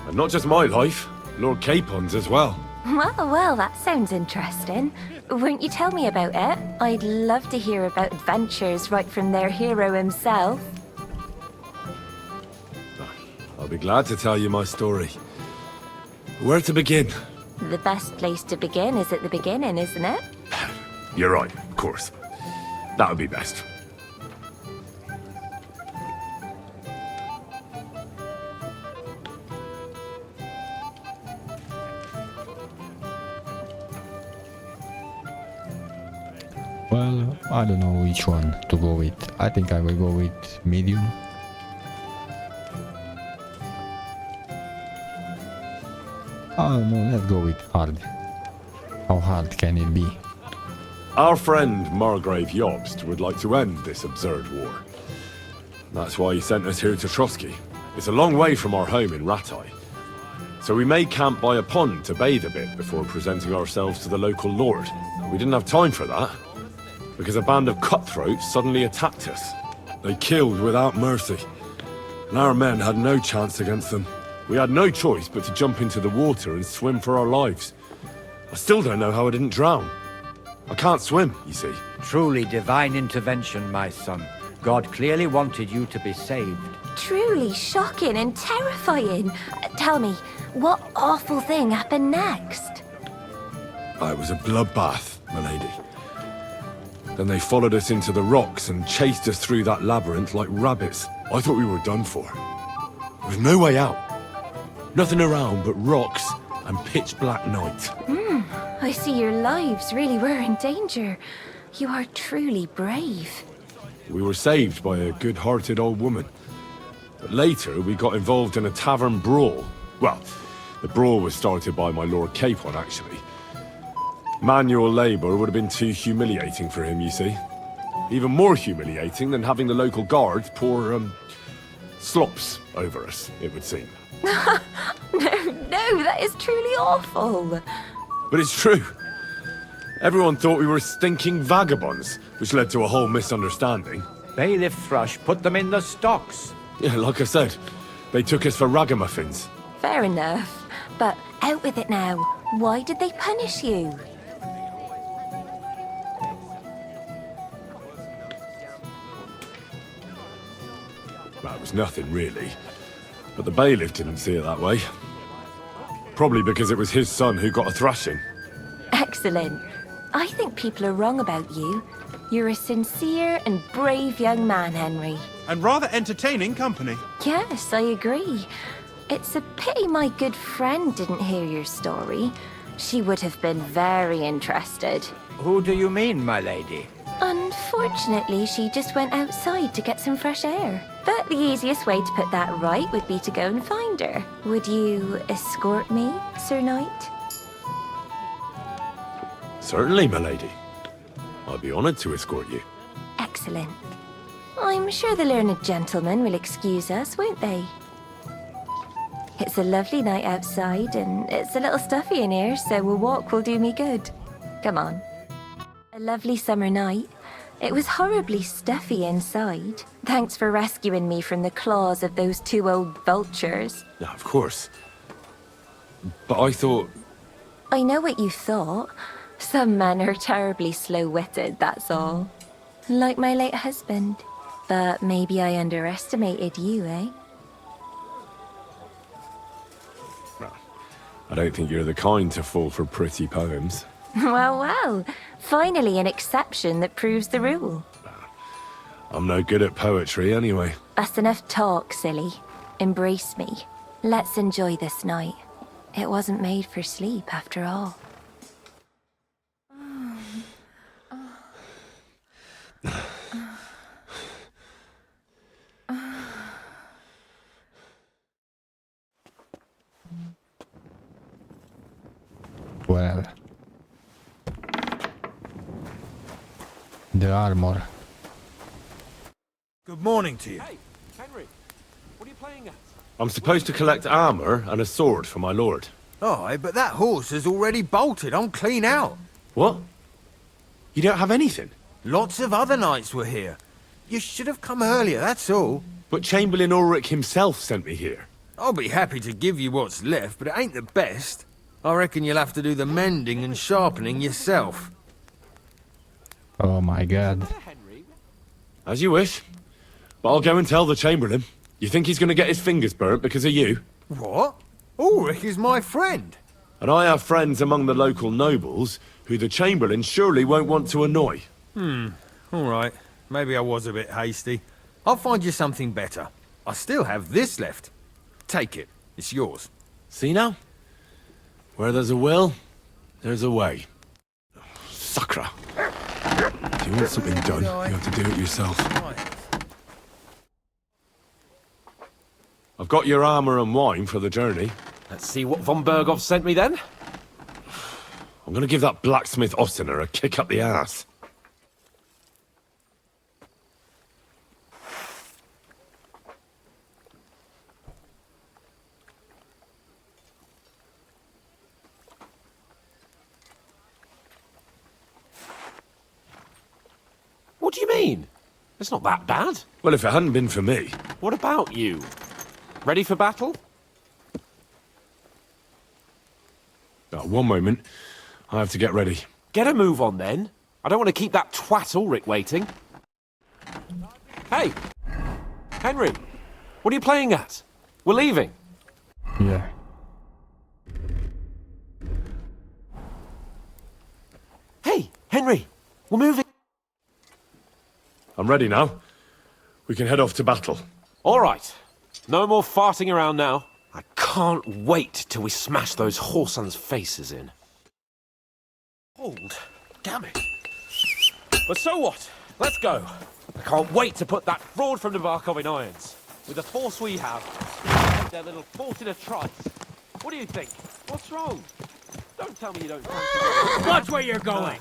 And not just my life, Lord Capon's as well. Well, that sounds interesting. Won't you tell me about it? I'd love to hear about adventures right from their hero himself. I'll be glad to tell you my story. Where to begin? The best place to begin is at the beginning, isn't it? You're right, of course. That would be best. Well, I don't know which one to go with. I think I will go with medium. Oh no, let's go with hard. How hard can it be? Our friend Margrave Jobst would like to end this absurd war. That's why he sent us here to Trotsky. It's a long way from our home in Ratai. So we made camp by a pond to bathe a bit before presenting ourselves to the local lord. We didn't have time for that, because a band of cutthroats suddenly attacked us. They killed without mercy, and our men had no chance against them. We had no choice but to jump into the water and swim for our lives. I still don't know how I didn't drown. I can't swim, you see. Truly divine intervention, my son. God clearly wanted you to be saved. Truly shocking and terrifying. Tell me, what awful thing happened next? It was a bloodbath, milady. Then they followed us into the rocks and chased us through that labyrinth like rabbits. I thought we were done for. There was no way out. Nothing around but rocks and pitch black night. I see your lives really were in danger. You are truly brave. We were saved by a good-hearted old woman. But later, we got involved in a tavern brawl. Well, the brawl was started by my Lord Capon, actually. Manual labor would have been too humiliating for him, you see. Even more humiliating than having the local guards pour, slops over us, it would seem. No, that is truly awful. But it's true. Everyone thought we were stinking vagabonds, which led to a whole misunderstanding. Bailiff Thrush put them in the stocks. Yeah, like I said, they took us for ragamuffins. Fair enough. But out with it now. Why did they punish you? That was nothing, really. But the bailiff didn't see it that way. Probably because it was his son who got a thrashing. Excellent. I think people are wrong about you. You're a sincere and brave young man, Henry. And rather entertaining company. Yes, I agree. It's a pity my good friend didn't hear your story. She would have been very interested. Who do you mean, my lady? Unfortunately, she just went outside to get some fresh air. But the easiest way to put that right would be to go and find her. Would you escort me, Sir Knight? Certainly, milady. I'd be honored to escort you. Excellent. I'm sure the learned gentlemen will excuse us, won't they? It's a lovely night outside, and it's a little stuffy in here, so a walk will do me good. Come on. A lovely summer night. It was horribly stuffy inside. Thanks for rescuing me from the claws of those two old vultures. Yeah, of course. But I thought... I know what you thought. Some men are terribly slow-witted, that's all. Like my late husband. But maybe I underestimated you, eh? I don't think you're the kind to fall for pretty poems. Well, well. Finally an exception that proves the rule. I'm no good at poetry anyway. That's enough talk, silly. Embrace me. Let's enjoy this night. It wasn't made for sleep, after all. Well, the armor. Good morning to you. Hey, Henry, what are you playing at? I'm supposed to collect armor and a sword for my lord. Aye, but that horse has already bolted. I'm clean out. What? You don't have anything? Lots of other knights were here. You should have come earlier, that's all. But Chamberlain Ulrich himself sent me here. I'll be happy to give you what's left, but it ain't the best. I reckon you'll have to do the mending and sharpening yourself. Oh my god. As you wish. But I'll go and tell the Chamberlain. You think he's going to get his fingers burnt because of you? What? Ulrich is my friend. And I have friends among the local nobles who the Chamberlain surely won't want to annoy. All right. Maybe I was a bit hasty. I'll find you something better. I still have this left. Take it. It's yours. See now? Where there's a will, there's a way. Suckra. If you want something done, you have to do it yourself. I've got your armor and wine for the journey. Let's see what von Berghoff sent me then. I'm gonna give that blacksmith Ostener a kick up the ass. What do you mean? It's not that bad. Well, if it hadn't been for me... What about you? Ready for battle? One moment. I have to get ready. Get a move on then. I don't want to keep that twat Ulrich waiting. Hey! Henry! What are you playing at? We're leaving. Yeah. Hey, Henry! We're moving. I'm ready now. We can head off to battle. All right. No more farting around now. I can't wait till we smash those whoresons' faces in. Hold. Damn it. But so what? Let's go. I can't wait to put that fraud from Nabarkov in irons. With the force we have, their little fort in a trice. What do you think? What's wrong? Don't tell me you don't fancy. Watch where you're going!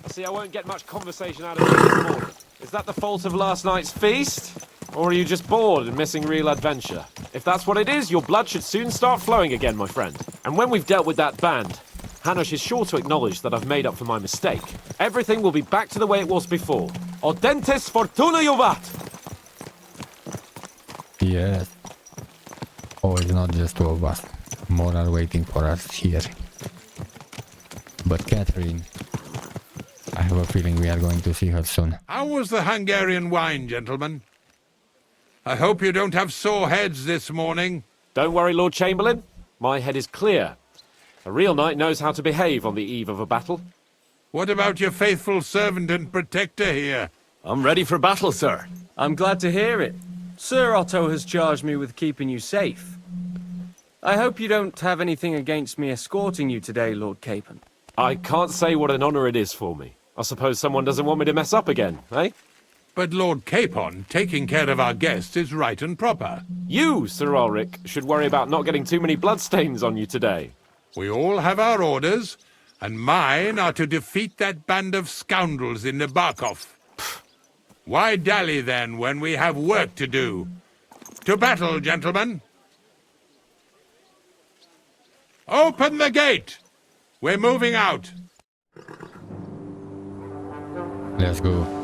See, I won't get much conversation out of you this morning. Is that the fault of last night's feast? Or are you just bored and missing real adventure? If that's what it is, your blood should soon start flowing again, my friend. And when we've dealt with that band, Hanush is sure to acknowledge that I've made up for my mistake. Everything will be back to the way it was before. Audentes fortuna juvat! Yes. Oh, it's not just two of us. More are waiting for us here. But Catherine, I have a feeling we are going to see her soon. How was the Hungarian wine, gentlemen? I hope you don't have sore heads this morning. Don't worry, Lord Chamberlain. My head is clear. A real knight knows how to behave on the eve of a battle. What about your faithful servant and protector here? I'm ready for battle, sir. I'm glad to hear it. Sir Otto has charged me with keeping you safe. I hope you don't have anything against me escorting you today, Lord Capon. I can't say what an honor it is for me. I suppose someone doesn't want me to mess up again, eh? But Lord Capon, taking care of our guests is right and proper. You, Sir Ulrich, should worry about not getting too many bloodstains on you today. We all have our orders, and mine are to defeat that band of scoundrels in Nabarkov. Why dally, then, when we have work to do? To battle, gentlemen! Open the gate! We're moving out! Let's go.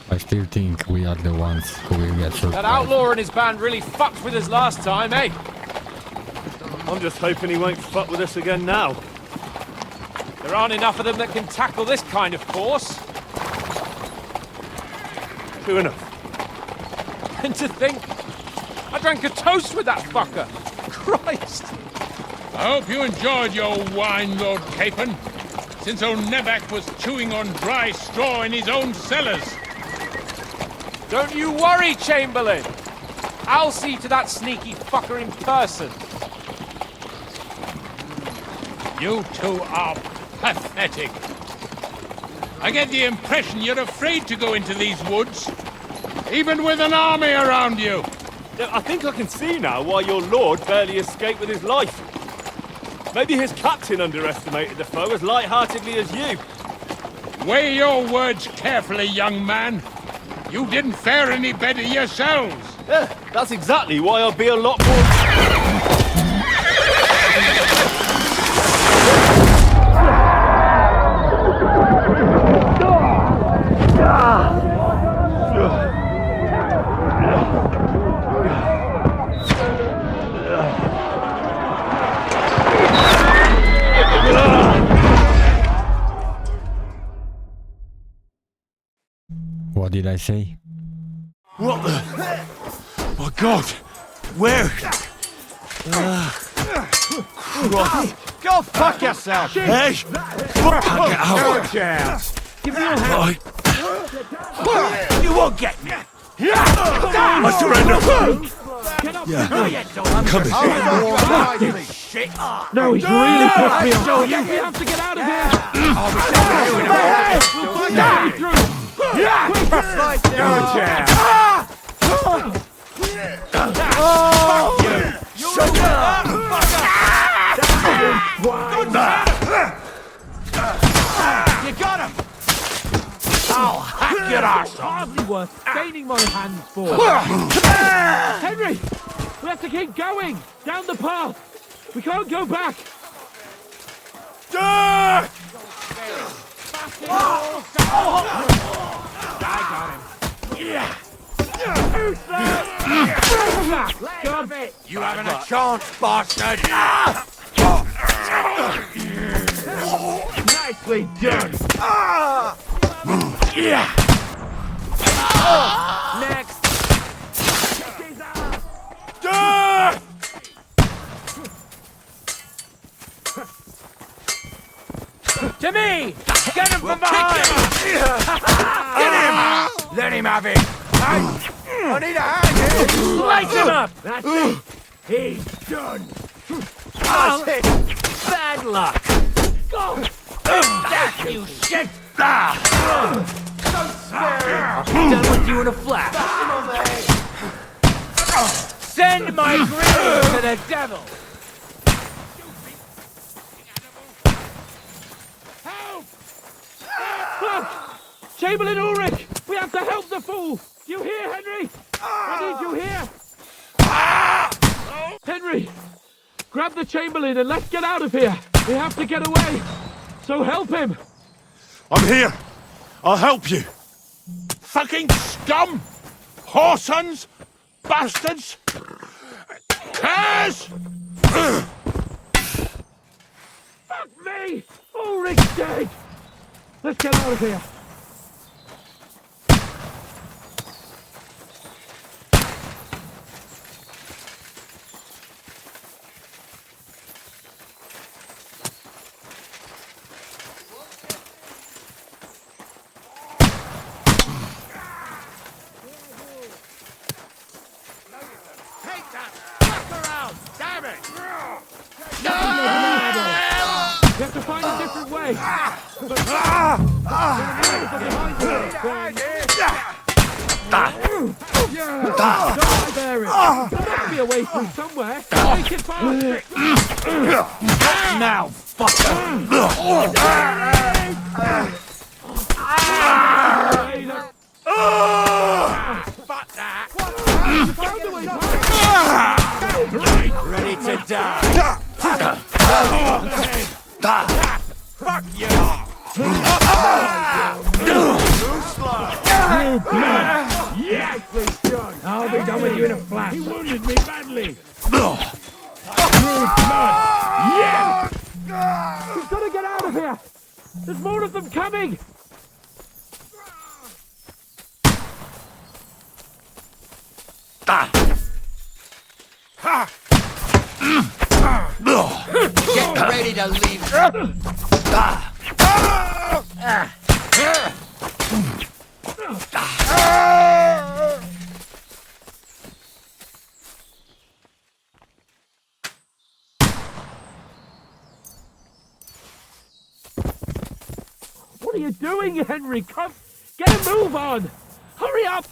I still think we are the ones who will get surprised. That outlaw and his band really fucked with us last time, eh? I'm just hoping he won't fuck with us again now. There aren't enough of them that can tackle this kind of force. True enough. And to think, I drank a toast with that fucker. Christ. I hope you enjoyed your wine, Lord Capon, since old Nebak was chewing on dry straw in his own cellars. Don't you worry, Chamberlain. I'll see to that sneaky fucker in person. You two are pathetic. I get the impression you're afraid to go into these woods, even with an army around you. I think I can see now why your lord barely escaped with his life. Maybe his captain underestimated the foe as light-heartedly as you. Weigh your words carefully, young man. You didn't fare any better yourselves. Yeah, that's exactly why I'll be a lot more... What did I say? What the? My God! Where? Go fuck yourself! Hey! Fuck it out! Give me your hand! You won't get me! I surrender! Yeah. Come in. No, he's really pissed me off. We have to get out of here! Quick! You got him! I'll hack your ass off! Hardly worth staining my hands for. Henry! We have to keep going! Down the path! We can't go back! I got him. Yeah! Let go of it! You haven't a chance, bastard! Nicely done! Yeah! Next! To me! Get him from behind! Get him! Let him have it! I need a hand here! Slice him up! That's it! He's done! That's it! Bad luck! Go! That you shit! Don't Done with you in a flash! Send my greetings to the devil! Chamberlain Ulrich! We have to help the fool! You hear, Henry? I need you here! Henry! Grab the Chamberlain and let's get out of here! We have to get away! So help him! I'm here! I'll help you! Fucking scum! Whoresons! Bastards! Curs! Fuck me! Ulrich's dead! Let's get out of here! We have to find a different way. Gotta be away from somewhere. Make it fast. Now, fucker! Fuck that! Ready to die! Fuck you! Yes, please, John. I'll be done with you in a flash. He wounded me badly. Yes! We've got to get out of here. There's more of them coming. Get ready to leave. What are you doing, Henry? Come, get a move on. Hurry up.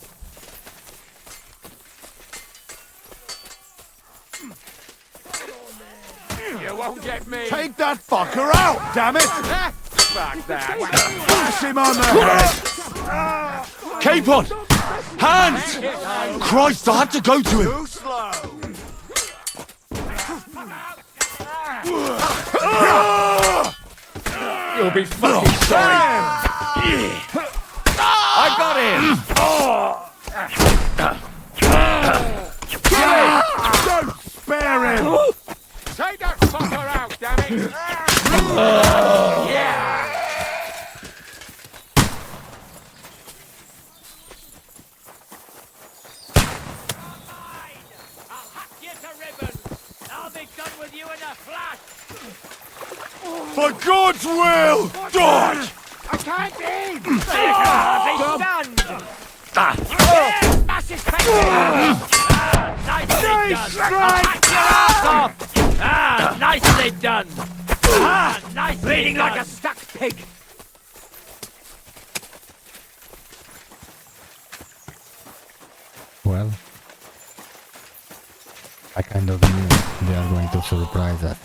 You won't get me. Take that fucker out, damn it! Fuck that. Bash him on the head! Cape on! Hands! Christ, I had to go to him! Too slow. You'll be fucking sorry. I got him! Don't spare him! Take that fucker out, damn it! Yeah! By God's will, dodge! I can't aim! Nicely done! Nicely bleeding like a stuck pig! Well, I kind of knew they are going to surprise us.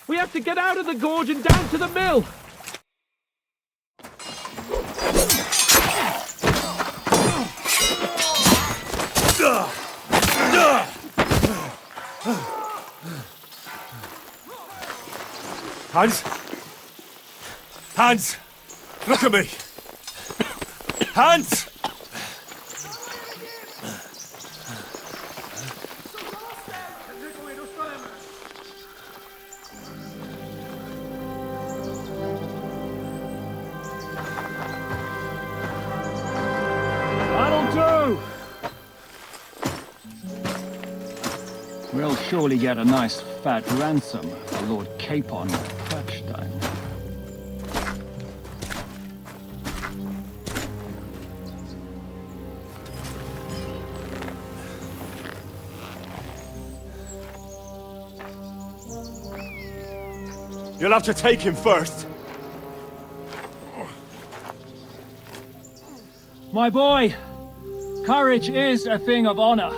We have to get out of the gorge and down to the mill! Hans? Hans! Look at me! Hans! That'll do! We'll surely get a nice fat ransom for Lord Capon of Fourteenth. You'll have to take him first. My boy, courage is a thing of honor.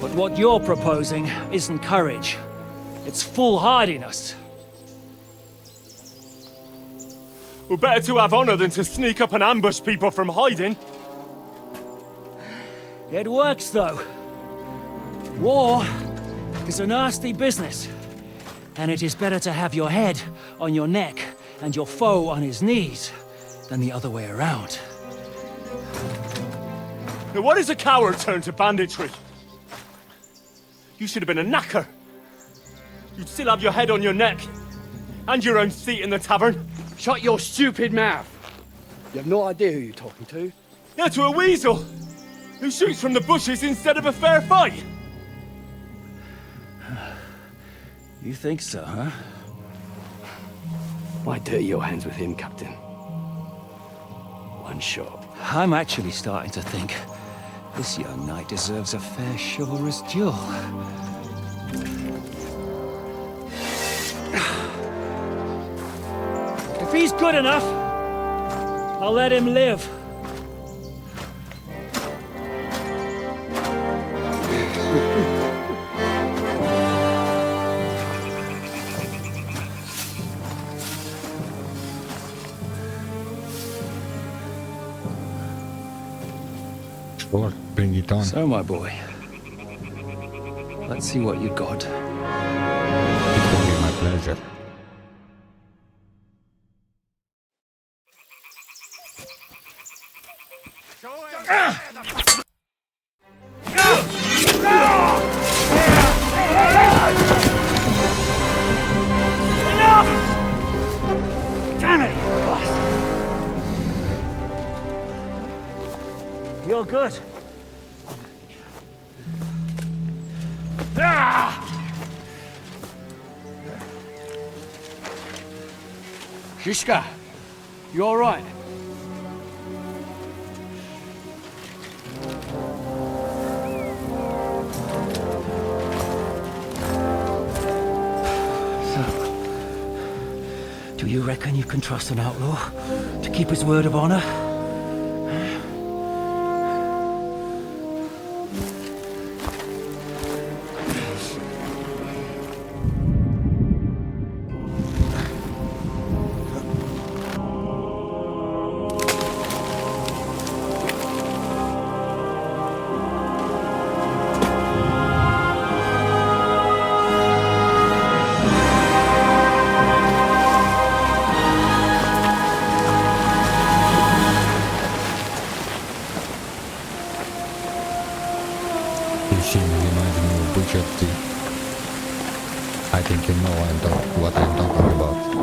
But what you're proposing isn't courage. It's foolhardiness. Well, better to have honor than to sneak up and ambush people from hiding. It works, though. War is a nasty business. And it is better to have your head on your neck and your foe on his knees than the other way around. Now, what is a coward turned to banditry? You should have been a knacker. You'd still have your head on your neck. And your own seat in the tavern. Shut your stupid mouth. You have no idea who you're talking to. Yeah, to a weasel. Who shoots from the bushes instead of a fair fight. You think so, huh? Why dirty your hands with him, Captain? One shot. I'm actually starting to think this young knight deserves a fair chivalrous duel. If he's good enough, I'll let him live. Sure, bring it on. So, my boy, let's see what you got. It will be my pleasure. Enough! Damn it, you bastard! You're good. Shishka, you all right? Do you reckon you can trust an outlaw to keep his word of honor? should be. I think you know what I'm talking about.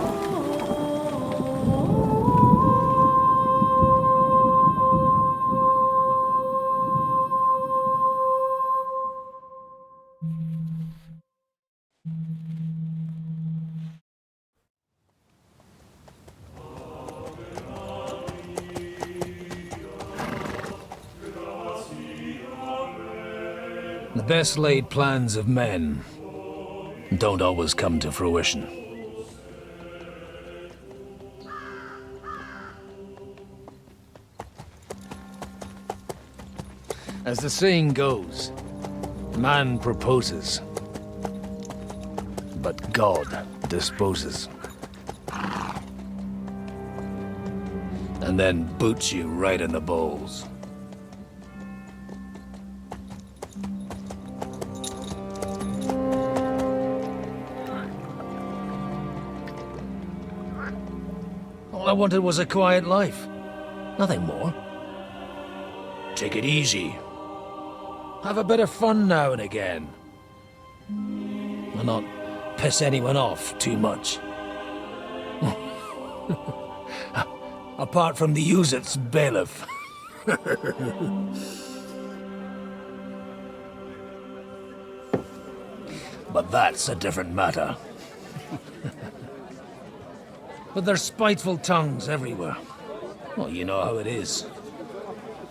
The best laid plans of men don't always come to fruition. As the saying goes, man proposes, but God disposes. And then boots you right in the balls. All I wanted was a quiet life. Nothing more. Take it easy. Have a bit of fun now and again. And not piss anyone off too much. Apart from the Uzit's bailiff. But that's a different matter. But there's spiteful tongues everywhere. Well, you know how it is.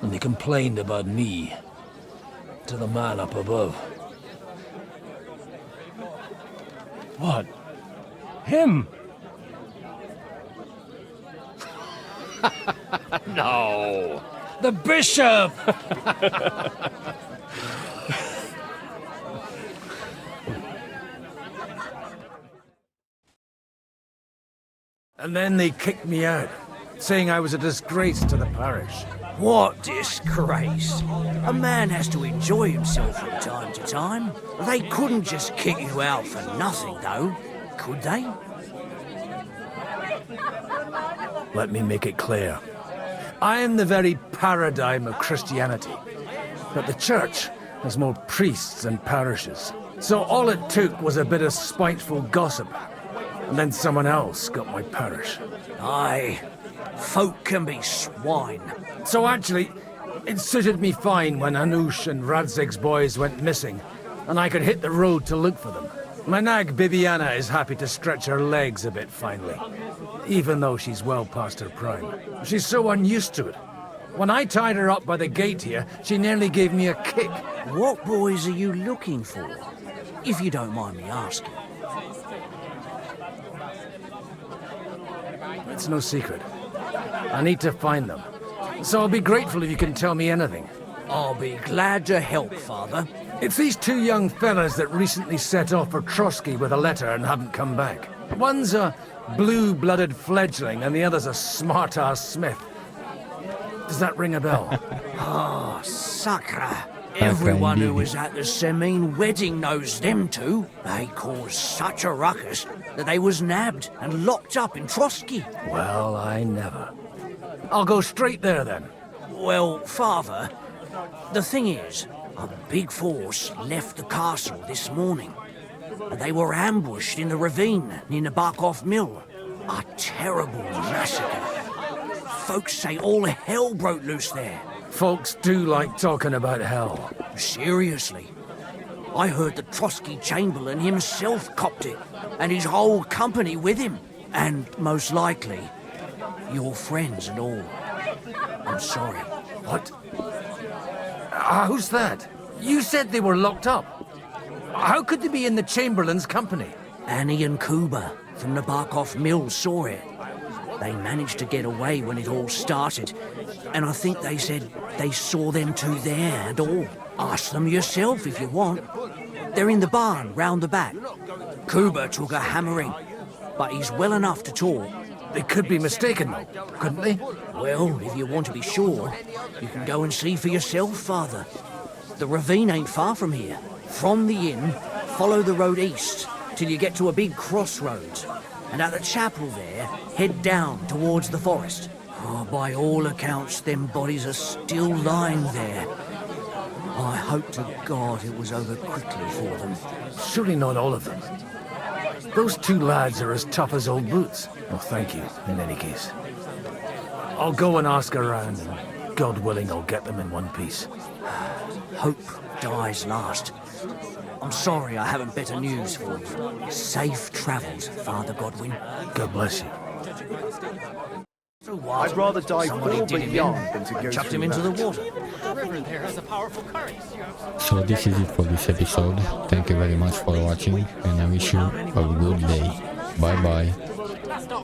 And they complained about me to the man up above. What? Him? No! The bishop! And then they kicked me out, saying I was a disgrace to the parish. What disgrace? A man has to enjoy himself from time to time. They couldn't just kick you out for nothing, though, could they? Let me make it clear. I am the very paradigm of Christianity. But the church has more priests than parishes. So all it took was a bit of spiteful gossip. And then someone else got my parish. Aye, folk can be swine. So actually, it suited me fine when Anush and Radzig's boys went missing, and I could hit the road to look for them. My nag Bibiana is happy to stretch her legs a bit finally, even though she's well past her prime. She's so unused to it. When I tied her up by the gate here, she nearly gave me a kick. What boys are you looking for, if you don't mind me asking? It's no secret. I need to find them. So I'll be grateful if you can tell me anything. I'll be glad to help, Father. It's these two young fellas that recently set off for Trotsky with a letter and haven't come back. One's a blue-blooded fledgling and the other's a smart-ass smith. Does that ring a bell? Ah, Sakra. Everyone who was at the Semine wedding knows them two. They caused such a ruckus that they was nabbed and locked up in Trotsky. Well, I never. I'll go straight there, then. Well, Father, the thing is, a big force left the castle this morning. They were ambushed in the ravine near the Barkov Mill. A terrible massacre. Folks say all hell broke loose there. Folks do like talking about hell. Seriously. I heard the Trotsky Chamberlain himself copped it, and his whole company with him. And most likely, your friends and all. I'm sorry. What? Who's that? You said they were locked up. How could they be in the Chamberlain's company? Annie and Kuba from the Barkov Mill saw it. They managed to get away when it all started, and I think they said they saw them two there and all. Ask them yourself if you want. They're in the barn round the back. Kuba took a hammering, but he's well enough to talk. They could be mistaken, though, couldn't they? Well, if you want to be sure, you can go and see for yourself, Father. The ravine ain't far from here. From the inn, follow the road east till you get to a big crossroads. And at the chapel there, head down towards the forest. Oh, by all accounts, them bodies are still lying there. I hope to God it was over quickly for them. Surely not all of them. Those 2 lads are as tough as old boots. Well, thank you, in any case. I'll go and ask around, and God willing, I'll get them in one piece. Hope dies last. I'm sorry I haven't better news for you. Safe travels, Father Godwin. God bless you. I'd rather die 4 beyond than to go chucked him into the water. The river there has a powerful current. So this is it for this episode. Thank you very much for watching, and I wish you a good day. Bye bye.